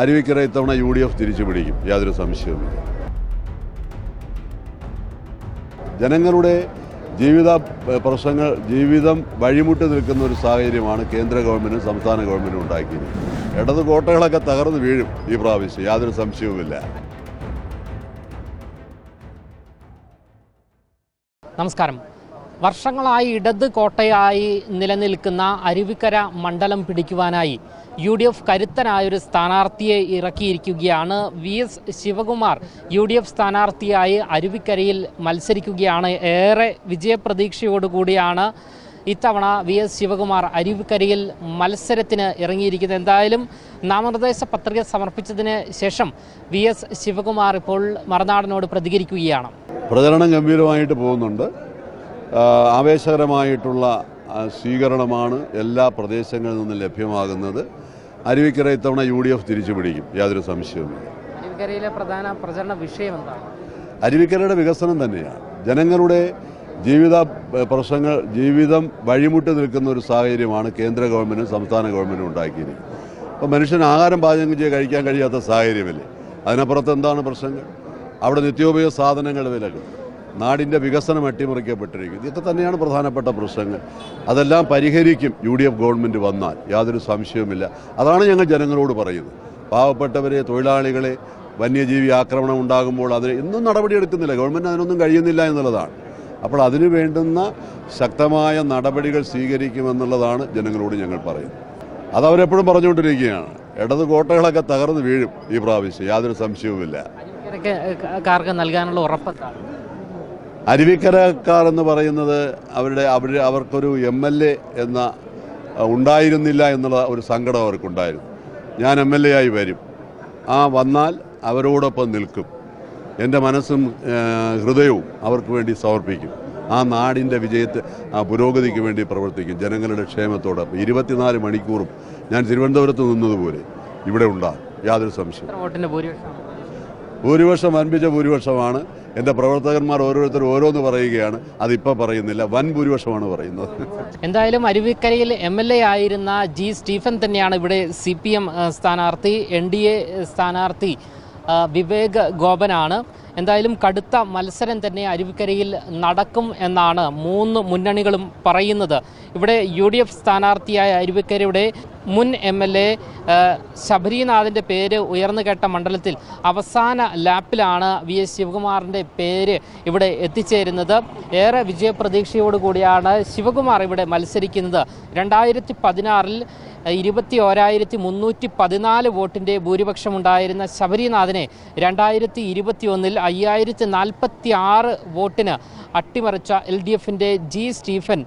അരുവിക്കര ഇത്തവണ UDF തിരിച്ചു പിടിക്കും, യാതൊരു സംശയവുമില്ല. ജനങ്ങളുടെ ജീവിതം വഴിമുട്ടി നിൽക്കുന്ന ഒരു സാഹചര്യമാണ് കേന്ദ്ര ഗവൺമെൻറ്റും സംസ്ഥാന ഗവൺമെൻറ്റും ഉണ്ടാക്കിയത്. ഇടത് കോട്ടകളൊക്കെ തകർന്ന് വീഴും ഈ പ്രാവശ്യം, യാതൊരു സംശയവുമില്ല. നമസ്കാരം. വർഷങ്ങളായി ഇടത് കോട്ടയായി നിലനിൽക്കുന്ന അരുവിക്കര മണ്ഡലം പിടിക്കുവാനായി UDF കരുത്തനായൊരു സ്ഥാനാർത്ഥിയെ ഇറക്കിയിരിക്കുകയാണ്. VS ശിവകുമാർ UDF സ്ഥാനാർത്ഥിയായി അരുവിക്കരയിൽ മത്സരിക്കുകയാണ്. ഏറെ വിജയപ്രതീക്ഷയോടുകൂടിയാണ് ഇത്തവണ VS ശിവകുമാർ അരുവിക്കരയിൽ മത്സരത്തിന് ഇറങ്ങിയിരിക്കുന്നത്. എന്തായാലും നാമനിർദ്ദേശ പത്രിക സമർപ്പിച്ചതിന് ശേഷം VS ശിവകുമാർ ഇപ്പോൾ മറുനാടനോട് പ്രതികരിക്കുകയാണ്. പ്രചരണം ഗംഭീരമായിട്ട് പോകുന്നുണ്ട്. ആവേശകരമായിട്ടുള്ള സ്വീകരണമാണ് എല്ലാ പ്രദേശങ്ങളിൽ നിന്നും ലഭ്യമാകുന്നത്. അരുവിക്കര ഇത്തവണ UDF തിരിച്ചു പിടിക്കും, യാതൊരു സംശയവുമില്ല. അരുവിക്കരയിലെ പ്രധാന പ്രചരണ വിഷയം എന്താണ്? അരുവിക്കരയുടെ വികസനം തന്നെയാണ്. ജനങ്ങളുടെ ജീവിതം വഴിമുട്ടി നിൽക്കുന്ന ഒരു സാഹചര്യമാണ് കേന്ദ്ര ഗവൺമെൻറ്റും സംസ്ഥാന ഗവൺമെൻറ്റും ഉണ്ടാക്കിയിരിക്കുന്നത്. അപ്പോൾ മനുഷ്യന് ആഹാരം പാചകം ചെയ്ത് കഴിക്കാൻ കഴിയാത്ത സാഹചര്യമല്ലേ. അതിനപ്പുറത്ത് എന്താണ് പ്രശ്നങ്ങൾ? അവിടെ നിത്യോപയോഗ സാധനങ്ങൾ വിലകൾ, നാടിൻ്റെ വികസനം അട്ടിമറിക്കപ്പെട്ടിരിക്കുന്നു. ഇതൊക്കെ തന്നെയാണ് പ്രധാനപ്പെട്ട പ്രശ്നങ്ങൾ. അതെല്ലാം പരിഹരിക്കും UDF ഗവൺമെൻറ് വന്നാൽ, യാതൊരു സംശയവുമില്ല. അതാണ് ഞങ്ങൾ ജനങ്ങളോട് പറയുന്നത്. പാവപ്പെട്ടവരെ, തൊഴിലാളികളെ, വന്യജീവി ആക്രമണം ഉണ്ടാകുമ്പോൾ അതിന് ഇന്നും നടപടിയെടുക്കുന്നില്ല ഗവൺമെൻറ്, അതിനൊന്നും കഴിയുന്നില്ല എന്നുള്ളതാണ്. അപ്പോൾ അതിനു വേണ്ടുന്ന ശക്തമായ നടപടികൾ സ്വീകരിക്കുമെന്നുള്ളതാണ് ജനങ്ങളോട് ഞങ്ങൾ പറയുന്നത്. അതവരെപ്പോഴും പറഞ്ഞുകൊണ്ടിരിക്കുകയാണ്. ഇടത് കോട്ടകളൊക്കെ തകർന്ന് വീഴും ഈ പ്രാവശ്യം, യാതൊരു സംശയവുമില്ല. അരുവിക്കരക്കാർക്ക് നൽകാനുള്ള ഉറപ്പെന്താണ്? അരുവിക്കരക്കാർ എന്ന് പറയുന്നത് അവർക്കൊരു MLA എന്ന ഉണ്ടായിരുന്നില്ല എന്നുള്ള ഒരു സങ്കടം അവർക്കുണ്ടായിരുന്നു. ഞാൻ MLA ആയി വരും, വന്നാൽ അവരോടൊപ്പം നിൽക്കും, എൻ്റെ മനസ്സും ഹൃദയവും അവർക്ക് വേണ്ടി സമർപ്പിക്കും, ആ നാടിൻ്റെ പുരോഗതിക്ക് വേണ്ടി പ്രവർത്തിക്കും, ജനങ്ങളുടെ ക്ഷേമത്തോടൊപ്പം 24 മണിക്കൂറും ഞാൻ തിരുവനന്തപുരത്ത് നിന്നതുപോലെ ഇവിടെ ഉണ്ടാകും, യാതൊരു സംശയം. ഭൂരിപക്ഷം വൻപിച്ച ഭൂരിപക്ഷമാണ്. എൻ്റെ പ്രവർത്തകന്മാർ ഓരോരുത്തരും ഓരോന്ന് പറയുകയാണ്, അതിപ്പോൾ പറയുന്നില്ല, വൻ ഭൂരിപക്ഷമാണ് പറയുന്നത്. എന്തായാലും അരുവിക്കരയിൽ MLA ആയിരുന്ന G. സ്റ്റീഫൻ തന്നെയാണ് ഇവിടെ CPM സ്ഥാനാർത്ഥി. NDA സ്ഥാനാർത്ഥി വിവേക് ഗോപനാണ്. എന്തായാലും കടുത്ത മത്സരം തന്നെ അരുവിക്കരയിൽ നടക്കും എന്നാണ് മൂന്ന് മുന്നണികളും പറയുന്നത്. ഇവിടെ UDF സ്ഥാനാർത്ഥിയായ അരുവിക്കരയുടെ മുൻ MLA ശബരിനാഥിൻ്റെ പേര് ഉയർന്നു കേട്ട മണ്ഡലത്തിൽ അവസാന ലാപ്പിലാണ് VS ശിവകുമാറിൻ്റെ പേര് ഇവിടെ എത്തിച്ചേരുന്നത്. ഏറെ വിജയപ്രതീക്ഷയോടുകൂടിയാണ് ശിവകുമാർ ഇവിടെ മത്സരിക്കുന്നത്. 2016 21,314 വോട്ടിൻ്റെ ഭൂരിപക്ഷമുണ്ടായിരുന്ന ശബരിനാഥിനെ 2021 5046 വോട്ടിന് അട്ടിമറിച്ച LDFിൻ്റെ G. സ്റ്റീഫൻ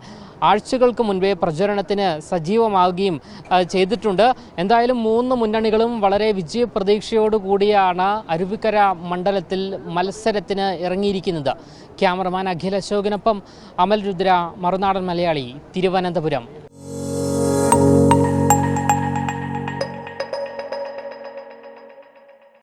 ആഴ്ചകൾക്ക് മുൻപേ പ്രചരണത്തിന് സജീവമാവുകയും ചെയ്തിട്ടുണ്ട്. എന്തായാലും മൂന്ന് മുന്നണികളും വളരെ വിജയപ്രതീക്ഷയോടുകൂടിയാണ് അരുവിക്കര മണ്ഡലത്തിൽ മത്സരത്തിന് ഇറങ്ങിയിരിക്കുന്നത്. ക്യാമറമാൻ അഖിൽ അശോകിനൊപ്പം അമൽ രുദ്ര, മറുനാടൻ മലയാളി, തിരുവനന്തപുരം.